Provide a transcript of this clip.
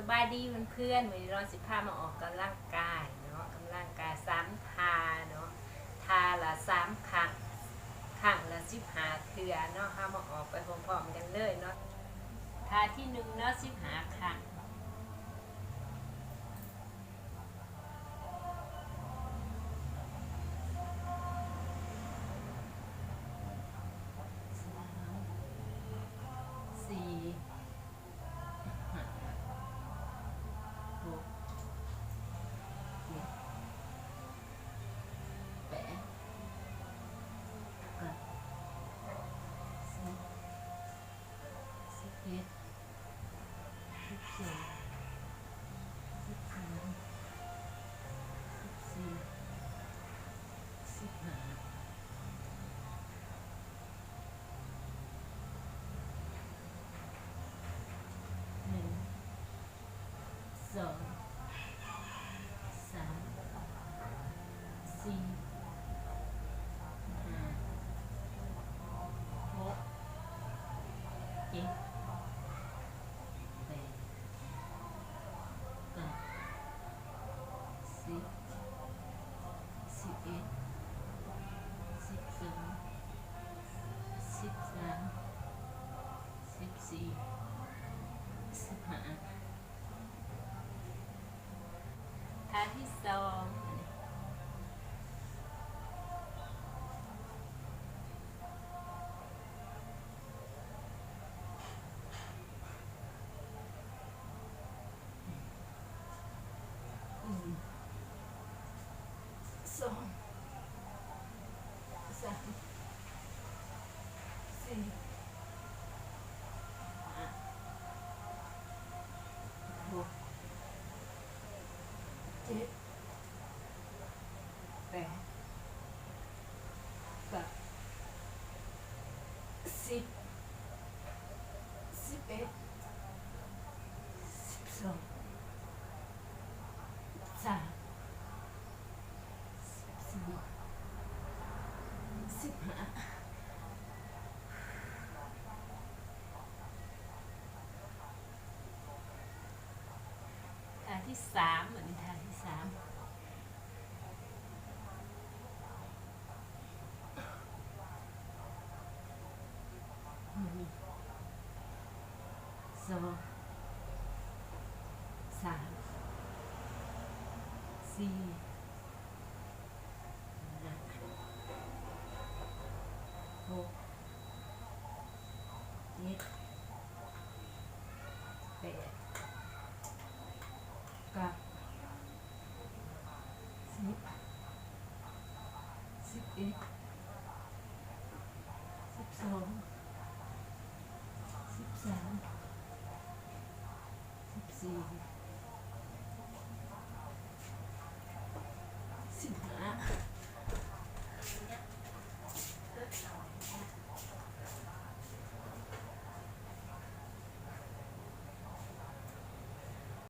สบายดีเพื่อนๆวันนี้เราสิพามาออกกำลังกายเนาะกำลังกาย3ท่าเนาะท่าละ3ครั้งครั้งละ15เทื่อเนาะเฮามาออกไปพร้อมๆกันเลยเนาะท่าที่1เนาะ15ครั้ง2 3 4 5 6 7 8 9 10 11 12 13 14 15ท่าที่22 3 4 5 6 7 8 9 10 11 12 13 14 15ท่าที่3เหมือนท่าที่3 2 3 4 5 6 7 8 9 10 11 12 13 14